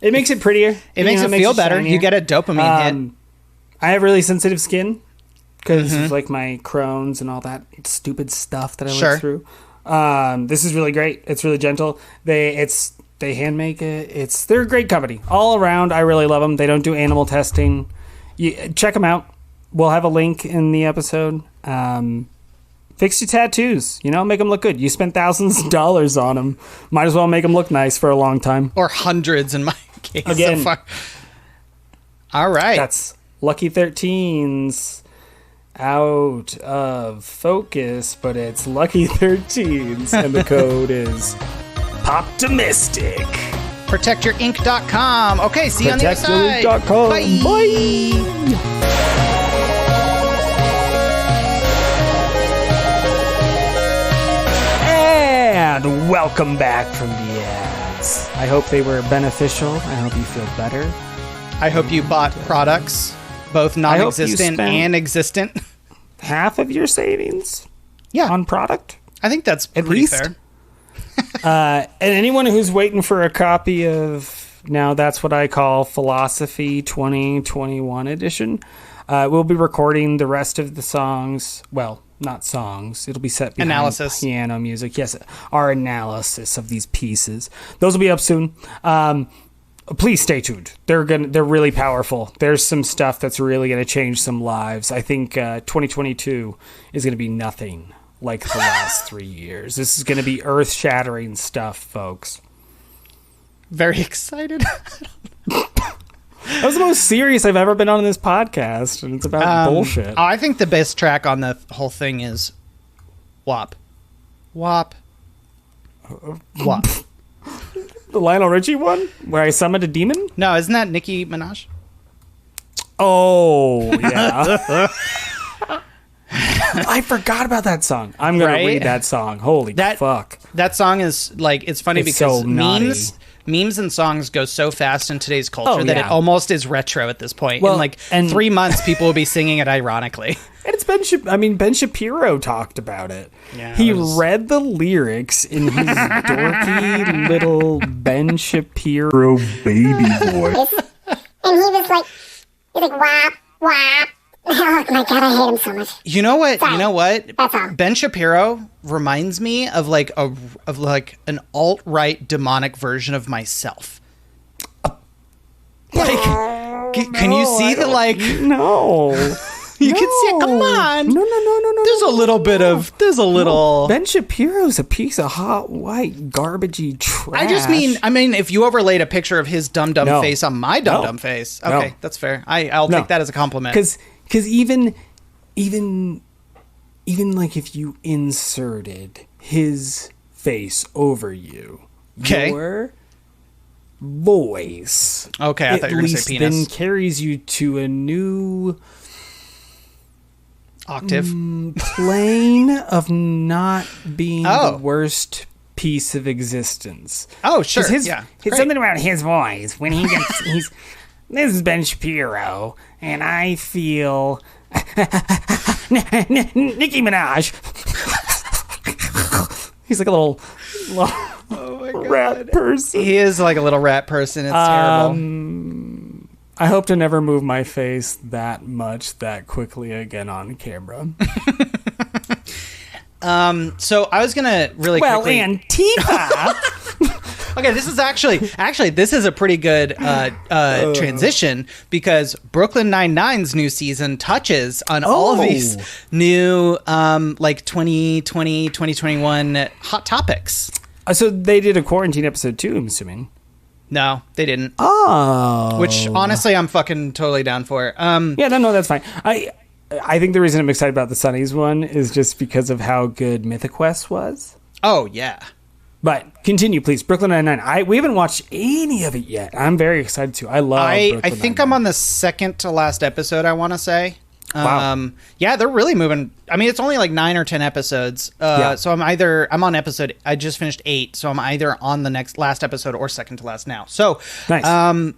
Speaker 2: It makes it prettier.
Speaker 3: It makes it feel better. Shinier. You get a dopamine hit.
Speaker 2: I have really sensitive skin because of like my Crohn's and all that stupid stuff that I went through. This is really great. It's really gentle. They hand make it. They're a great company all around. I really love them. They don't do animal testing. Check them out. We'll have a link in the episode. Fix your tattoos, make them look good. You spent thousands of dollars on them. Might as well make them look nice for a long time.
Speaker 3: Or hundreds in my case.
Speaker 2: Again.
Speaker 3: So far. All right.
Speaker 2: That's Lucky 13's out of focus, but it's Lucky 13s, and the code is Pop-timistic.
Speaker 3: ProtectYourInk.com. Okay, see you on the other side.
Speaker 2: ProtectYourInk.com. Bye. And welcome back from the ads. I hope they were beneficial. I hope you feel better.
Speaker 3: I hope you bought products, both non-existent and existent.
Speaker 2: Half of your savings on product?
Speaker 3: I think that's pretty fair.
Speaker 2: And anyone who's waiting for a copy of, now that's what I call Philosophy 2021 edition, we'll be recording the rest of the songs. Well, not songs. It'll be set behind
Speaker 3: analysis.
Speaker 2: Piano music. Yes, our analysis of these pieces. Those will be up soon. Please stay tuned. They're really powerful. There's some stuff that's really going to change some lives. I think 2022 is going to be nothing like the last 3 years. This is going to be earth-shattering stuff, folks.
Speaker 3: Very excited.
Speaker 2: That was the most serious I've ever been on this podcast, and it's about bullshit.
Speaker 3: I think the best track on the whole thing is WAP. WAP. WAP.
Speaker 2: The Lionel Richie one? Where I summoned a demon?
Speaker 3: No, isn't that Nicki Minaj?
Speaker 2: Oh, yeah. I forgot about that song. I'm going to read that song. Holy fuck.
Speaker 3: That song is, like, it's funny because
Speaker 2: so
Speaker 3: memes and songs go so fast in today's culture that it almost is retro at this point.
Speaker 2: Well,
Speaker 3: in 3 months, people will be singing it ironically.
Speaker 2: And it's Ben Shapiro talked about it.
Speaker 3: Yeah,
Speaker 2: he read the lyrics in his dorky little Ben Shapiro baby voice.
Speaker 4: And he was like, wap, wap. Oh my god, I hate him so much.
Speaker 3: You know what?
Speaker 4: Sorry.
Speaker 3: You know what?
Speaker 4: That's all.
Speaker 3: Ben Shapiro reminds me of like an alt-right demonic version of myself. Can you see the like?
Speaker 2: No.
Speaker 3: You can see it. Come on.
Speaker 2: No.
Speaker 3: There's a little.
Speaker 2: Ben Shapiro's a piece of hot white garbagey trash.
Speaker 3: I mean, if you overlaid a picture of his dumb face on my dumb face, okay, that's fair. I'll take that as a compliment.
Speaker 2: Because even like if you inserted his face over you, your voice,
Speaker 3: I thought you were going to say penis,
Speaker 2: then carries you to a new
Speaker 3: octave
Speaker 2: plane of not being the worst piece of existence.
Speaker 3: Oh, sure.
Speaker 2: It's something about his voice when he gets this is Ben Shapiro, and I feel Nicki Minaj. He's like a little rat person.
Speaker 3: He is like a little rat person. It's terrible.
Speaker 2: I hope to never move my face that much that quickly again on camera.
Speaker 3: So I was gonna really quickly.
Speaker 2: Antifa.
Speaker 3: Okay, this is actually this is a pretty good transition because Brooklyn Nine-Nine's new season touches on all of these new like 2020, 2021 hot topics.
Speaker 2: So they did a quarantine episode too, I'm assuming.
Speaker 3: No, they didn't.
Speaker 2: Oh.
Speaker 3: Which honestly I'm fucking totally down for.
Speaker 2: Yeah, no, that's fine. I think the reason I'm excited about the Sunnies one is just because of how good Mythic Quest was.
Speaker 3: Oh, yeah.
Speaker 2: But continue, please. Brooklyn Nine-Nine. We haven't watched any of it yet. I'm very excited to. I love Brooklyn
Speaker 3: I think Nine-Nine. I'm on the second to last episode, I want to say.
Speaker 2: Wow.
Speaker 3: Yeah, they're really moving. I mean, it's only like 9 or 10 episodes. So I'm on episode, I just finished 8. So I'm either on the last episode or second to last now. So,
Speaker 2: nice.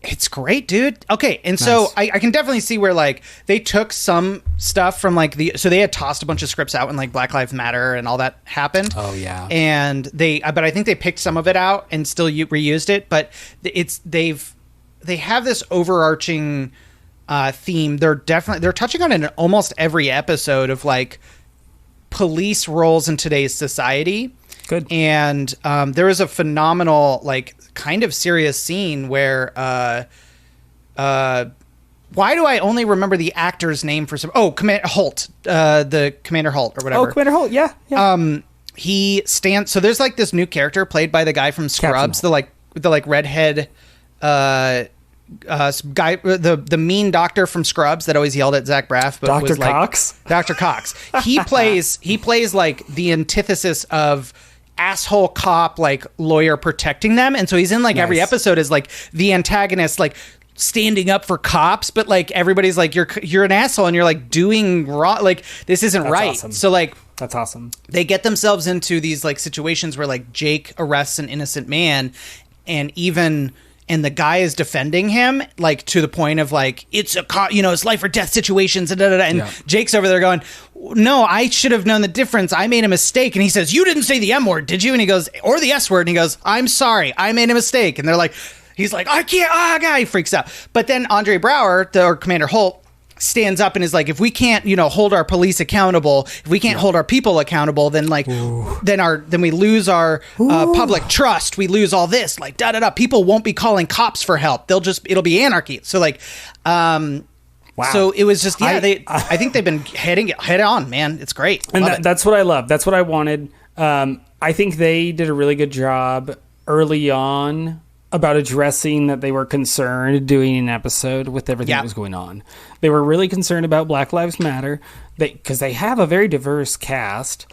Speaker 3: It's great, dude. Okay, and so I can definitely see where like they took some stuff from like so they had tossed a bunch of scripts out when like Black Lives Matter and all that happened.
Speaker 2: Oh yeah,
Speaker 3: and but I think they picked some of it out and still reused it. But they have this overarching theme. They're touching on it in almost every episode of like police roles in today's society.
Speaker 2: Good.
Speaker 3: And there was a phenomenal like kind of serious scene where why do I only remember the actor's name for some Commander Holt, the Commander Holt or whatever.
Speaker 2: Oh, Commander Holt, yeah.
Speaker 3: He stands, so there's like this new character played by the guy from Scrubs, the redhead guy, the mean doctor from Scrubs that always yelled at Zach Braff, but
Speaker 2: Dr.
Speaker 3: was like
Speaker 2: Cox?
Speaker 3: Dr. Cox. He plays like the antithesis of asshole cop, like lawyer protecting them, and so he's in like every episode is like the antagonist, like standing up for cops, but like everybody's like you're an asshole and you're like doing wrong, like this isn't right.
Speaker 2: Awesome.
Speaker 3: So like
Speaker 2: that's awesome.
Speaker 3: They get themselves into these like situations where like Jake arrests an innocent man, and the guy is defending him, like to the point of like it's it's life or death situations, and Jake's over there going, no, I should have known the difference. I made a mistake. And he says, you didn't say the M word, did you? And he goes, or the S word. And he goes, I'm sorry, I made a mistake. And they're like, he's like, I can't. Guy freaks out. But then Andre Braugher, or Commander Holt, stands up and is like, if we can't, hold our police accountable, if we can't hold our people accountable, then like, then we lose our public trust. We lose all this, like, People won't be calling cops for help. It'll be anarchy. So like, wow. So it was just, I think they've been heading it head on, man. It's great.
Speaker 2: And that's what I love. That's what I wanted. I think they did a really good job early on about addressing that they were concerned doing an episode with everything that was going on. They were really concerned about Black Lives Matter because they have a very diverse cast.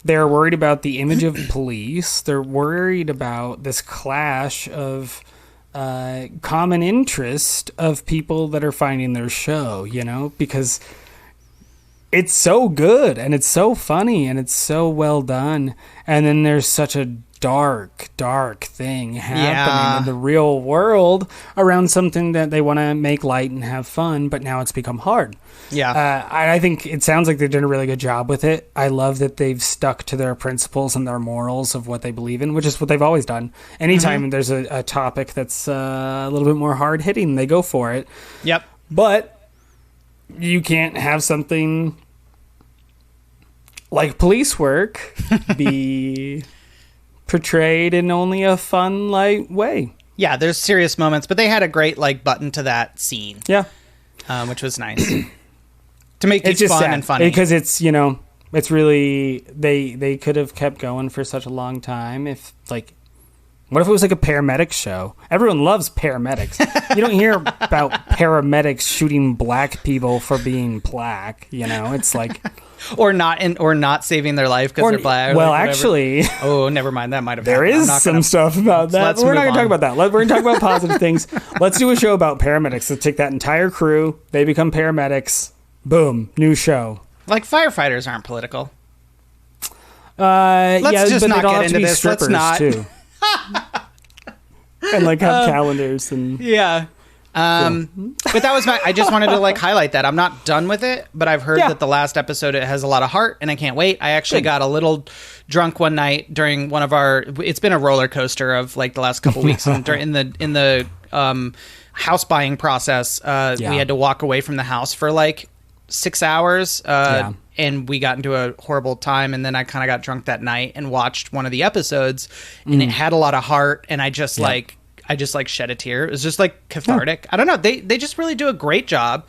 Speaker 2: They're worried about the image of police. They're worried about this clash of common interest of people that are finding their show, because it's so good and it's so funny and it's so well done. And then there's such a dark thing happening in the real world around something that they want to make light and have fun, but now it's become hard. I think it sounds like they've done a really good job with it. I love that they've stuck to their principles and their morals of what they believe in, which is what they've always done. Anytime there's a topic that's a little bit more hard hitting, they go for it. But you can't have something like police work be portrayed in only a fun, light way.
Speaker 3: Yeah, there's serious moments, but they had a great like button to that scene. Which was nice to make it fun and funny,
Speaker 2: because it's it's really they could have kept going for such a long time. If like, what if it was like a paramedics show? Everyone loves paramedics. You don't hear about paramedics shooting black people for being black. It's like.
Speaker 3: Or not saving their life because they're black.
Speaker 2: Well, actually,
Speaker 3: never mind. That might have
Speaker 2: there
Speaker 3: happened.
Speaker 2: is some stuff about that. But we're not going to talk about that. We're going to talk about positive things. Let's do a show about paramedics. Let's take that entire crew. They become paramedics. Boom, new show.
Speaker 3: Like firefighters aren't political.
Speaker 2: Let's
Speaker 3: just not get into this. Let's not.
Speaker 2: Too. And like have calendars and
Speaker 3: but that was I just wanted to like highlight that. I'm not done with it, but I've heard that the last episode, it has a lot of heart and I can't wait. I actually got a little drunk one night during one of it's been a roller coaster of like the last couple weeks in the house buying process. We had to walk away from the house for like 6 hours. And we got into a horrible time, and then I kind of got drunk that night and watched one of the episodes, and it had a lot of heart, and I just shed a tear. It was just like cathartic. I don't know. They just really do a great job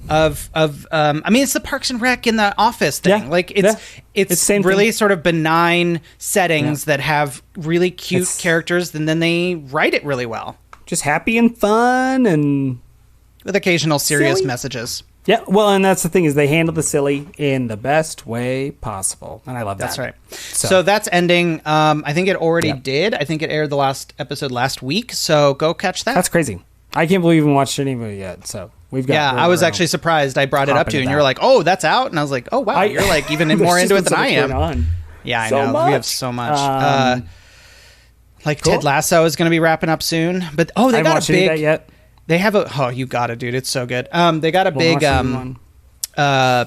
Speaker 3: of I mean, it's the Parks and Rec in the Office thing. Like it's really sort of benign settings that have really cute characters, and then they write it really well.
Speaker 2: Just happy and fun and
Speaker 3: with occasional serious
Speaker 2: silly
Speaker 3: messages.
Speaker 2: Yeah, well, and that's the thing is they handle the silly in the best way possible, and I love that.
Speaker 3: That's right. So that's ending. I think it already did. I think it aired the last episode last week, so go catch that.
Speaker 2: That's crazy. I can't believe we haven't watched any of it yet, so we've got...
Speaker 3: Yeah, I was actually surprised. I brought it up to you, and you were like, oh, that's out? And I was like, oh, wow, you're like even more into it than I am. Yeah, I know.
Speaker 2: Much.
Speaker 3: We have so much. Ted Lasso is going to be wrapping up soon, but they got a big...
Speaker 2: that yet.
Speaker 3: They have you got it, dude. It's so good. They got a big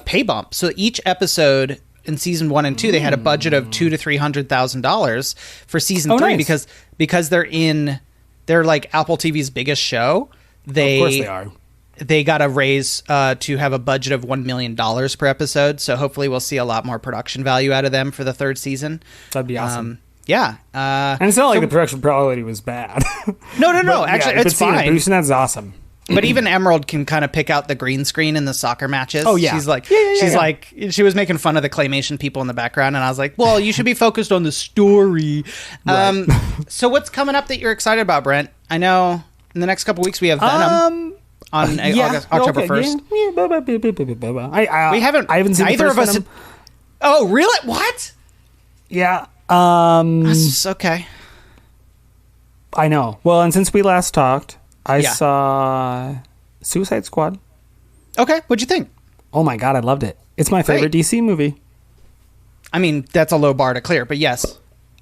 Speaker 3: pay bump. So each episode in season 1 and 2, they had a budget of $200,000 to $300,000 for season 3 because they're like Apple TV's biggest show.
Speaker 2: Of course they are.
Speaker 3: They got a raise to have a budget of $1 million per episode. So hopefully we'll see a lot more production value out of them for the 3rd season.
Speaker 2: That'd be awesome.
Speaker 3: Yeah.
Speaker 2: And it's not like the production quality was bad.
Speaker 3: No. Actually, it's fine.
Speaker 2: Boost, and that's awesome.
Speaker 3: But even Emerald can kind of pick out the green screen in the soccer matches.
Speaker 2: Oh, yeah.
Speaker 3: She's like, she was making fun of the claymation people in the background. And I was like, well, you should be focused on the story. Right. So what's coming up that you're excited about, Brent? I know In the next couple weeks, we have Venom on October 1st.
Speaker 2: We haven't. I haven't seen
Speaker 3: either of us.
Speaker 2: Venom.
Speaker 3: Oh, really? What?
Speaker 2: Yeah.
Speaker 3: That's okay.
Speaker 2: I know. Well, and since we last talked, I saw Suicide Squad.
Speaker 3: Okay, what'd you think?
Speaker 2: Oh my god, I loved it. It's my favorite DC movie.
Speaker 3: I mean, that's a low bar to clear, but yes.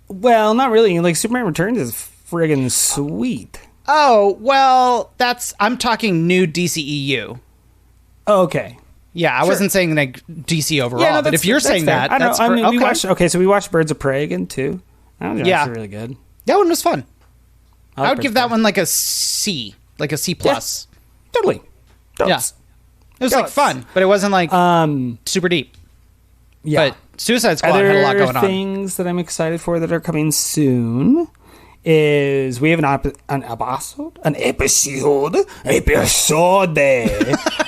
Speaker 2: Well, not really. Like, Superman Returns is friggin' sweet.
Speaker 3: Oh, well, I'm talking new DCEU.
Speaker 2: Oh, okay.
Speaker 3: Yeah, I wasn't saying like DC overall, but if you're saying
Speaker 2: fair.
Speaker 3: that, that's
Speaker 2: we
Speaker 3: okay.
Speaker 2: We watched Birds of Prey again, too. That was actually really good.
Speaker 3: That one was fun. I would
Speaker 2: Birds
Speaker 3: give
Speaker 2: of
Speaker 3: that
Speaker 2: Prey.
Speaker 3: one like a C, like a C+.
Speaker 2: Yeah, totally.
Speaker 3: Yeah. It was like fun, but it wasn't like super deep.
Speaker 2: Yeah.
Speaker 3: But Suicide Squad had a lot going on.
Speaker 2: Other things that I'm excited for that are coming soon is we have an episode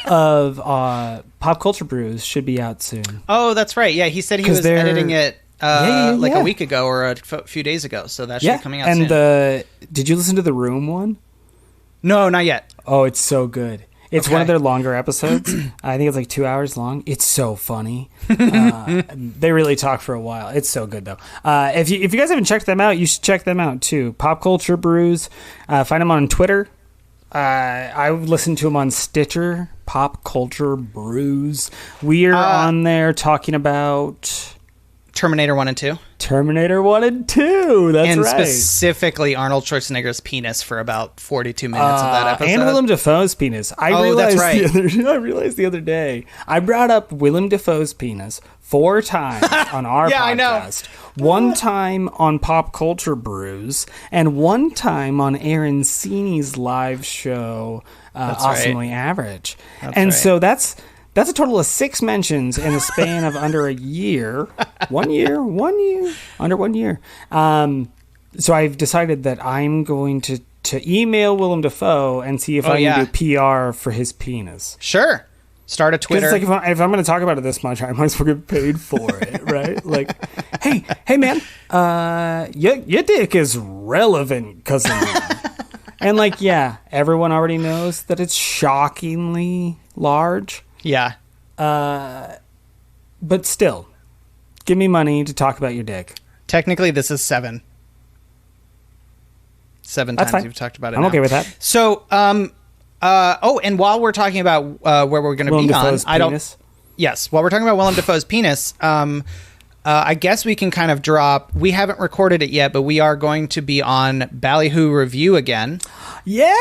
Speaker 2: of Pop Culture Brews should be out soon.
Speaker 3: Oh, that's right. Yeah, he said he was editing it like a week ago or a few days ago, so that should be coming out soon.
Speaker 2: And did you listen to the Room one?
Speaker 3: No, not yet.
Speaker 2: Oh, it's so good. It's one of their longer episodes. I think it's like 2 hours long. It's so funny. They really talk for a while. It's so good, though. If you guys haven't checked them out, you should check them out, too. Pop Culture Brews. Find them on Twitter. I listen to them on Stitcher. Pop Culture Brews. We're on there talking about
Speaker 3: Terminator 1 and 2.
Speaker 2: Terminator 1 and 2. That's
Speaker 3: and
Speaker 2: right.
Speaker 3: And specifically Arnold Schwarzenegger's penis for about 42 minutes of that episode.
Speaker 2: And Willem Dafoe's penis. I realized the other day, I brought up Willem Dafoe's penis 4 times on our podcast. I know. One time on Pop Culture Brews, and one time on Aaron Seeney's live show, Awesomely Average. So that's a total of 6 mentions in the span of under a year. 1 year, under 1 year. So I've decided that I'm going to email Willem Dafoe and see if I can do PR for his penis.
Speaker 3: Sure. Start a Twitter.
Speaker 2: It's like if I'm going to talk about it this much, I might as well get paid for it, right? Like, hey, man, your dick is relevant, cousin. And like, everyone already knows that it's shockingly large.
Speaker 3: Yeah.
Speaker 2: But still, give me money to talk about your dick.
Speaker 3: Technically, this is 7. 7
Speaker 2: That's
Speaker 3: times
Speaker 2: fine.
Speaker 3: you've talked about it.
Speaker 2: I'm okay with that.
Speaker 3: So, and while we're talking about where we're going to be on, while we're talking about Willem Dafoe's penis, I guess we can kind of drop. We haven't recorded it yet, but we are going to be on Ballyhoo Review again.
Speaker 2: Yeah.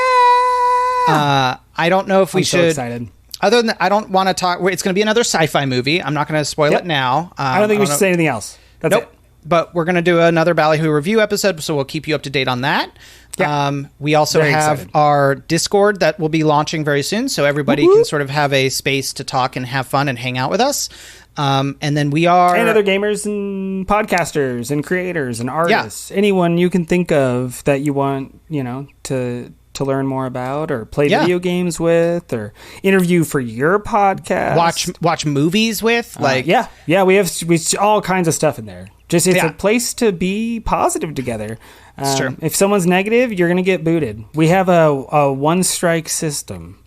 Speaker 3: I don't know if we should.
Speaker 2: I'm so excited.
Speaker 3: Other than that, I don't want to talk. It's going to be another sci-fi movie. I'm not going to spoil it now.
Speaker 2: I don't think we should say anything else. That's it.
Speaker 3: But we're going to do another Ballyhoo Review episode, so we'll keep you up to date on that. Yeah. We also have our Discord that will be launching very soon, so everybody can sort of have a space to talk and have fun and hang out with us. And then we are...
Speaker 2: And other gamers and podcasters and creators and artists. Yeah. Anyone you can think of that you want, to learn more about or play video games with or interview for your podcast.
Speaker 3: Watch movies with.
Speaker 2: We have all kinds of stuff in there. It's a place to be positive together.
Speaker 3: It's true.
Speaker 2: If someone's negative, you're going to get booted. We have a one-strike system.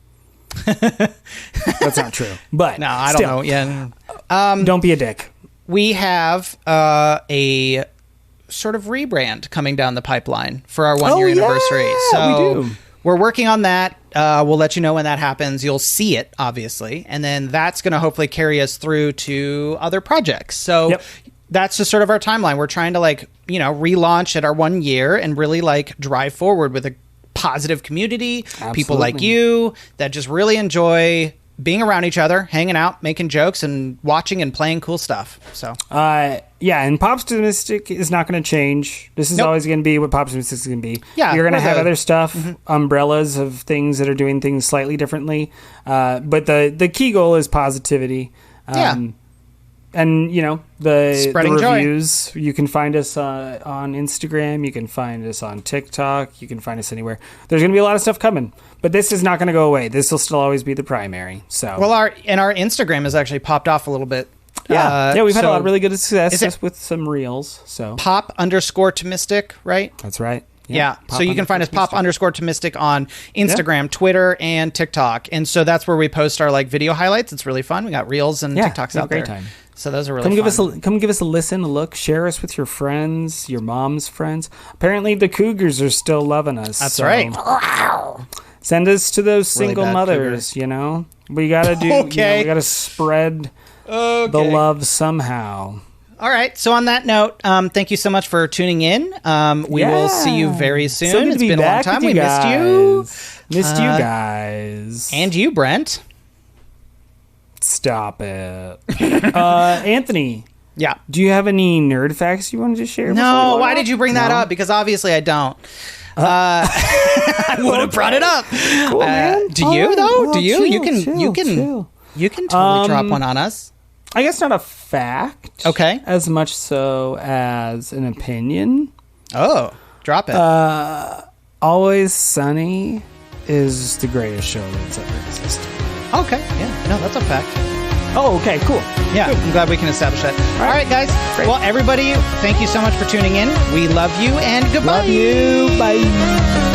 Speaker 2: That's not true. But
Speaker 3: no, I don't know. Yeah.
Speaker 2: Don't be a dick.
Speaker 3: We have a sort of rebrand coming down the pipeline for our 1 year anniversary. So
Speaker 2: we do.
Speaker 3: We're working on that. We'll let you know when that happens. You'll see it, obviously. And then that's going to hopefully carry us through to other projects. So that's just sort of our timeline. We're trying to relaunch at our 1 year and really drive forward with a positive community. Absolutely. People like you that just really enjoy being around each other, hanging out, making jokes, and watching and playing cool stuff. So,
Speaker 2: and Pop-timistic is not going to change. This is always going to be what Pop-timistic is going to be.
Speaker 3: Yeah,
Speaker 2: you're going to have other stuff, umbrellas of things that are doing things slightly differently. But the key goal is positivity. And, the reviews, you can find us on Instagram. You can find us on TikTok. You can find us anywhere. There's going to be a lot of stuff coming. But this is not going to go away. This will still always be the primary. So
Speaker 3: our Instagram has actually popped off a little bit.
Speaker 2: We've had a lot of really good success with some reels. So
Speaker 3: Pop_timistic, right?
Speaker 2: That's right.
Speaker 3: Yeah. So you can find us pop_timistic on Instagram, Twitter, and TikTok. And so that's where we post our like video highlights. It's really fun. We got reels and TikToks out there. Time. So those are really fun.
Speaker 2: Come give us a listen, a look. Share us with your friends, your mom's friends. Apparently the Cougars are still loving us.
Speaker 3: That's right.
Speaker 4: Wow.
Speaker 2: Send us to those single mothers, you know? We got to do, we got to spread the love somehow.
Speaker 3: All right. So on that note, thank you so much for tuning in. We will see you very soon.
Speaker 2: So
Speaker 3: it's been a long time. We missed you.
Speaker 2: Missed you guys.
Speaker 3: And you, Brent.
Speaker 2: Stop it. Anthony.
Speaker 3: Yeah.
Speaker 2: Do you have any nerd facts you wanted to share?
Speaker 3: No. Why did you bring that up? Because obviously I don't. I would have brought it up.
Speaker 2: Cool, man.
Speaker 3: Do you though?
Speaker 2: Well,
Speaker 3: do you?
Speaker 2: Chill,
Speaker 3: You can totally drop one on us.
Speaker 2: I guess not a fact.
Speaker 3: Okay.
Speaker 2: As much so as an opinion.
Speaker 3: Oh, drop it.
Speaker 2: Always Sunny is the greatest show that's ever existed.
Speaker 3: Okay. Yeah. No, that's a fact.
Speaker 2: Oh, okay. Cool.
Speaker 3: Yeah. Good. I'm glad we can establish that. All right, guys. Great. Well, everybody, thank you so much for tuning in. We love you and goodbye.
Speaker 2: Love you. Bye.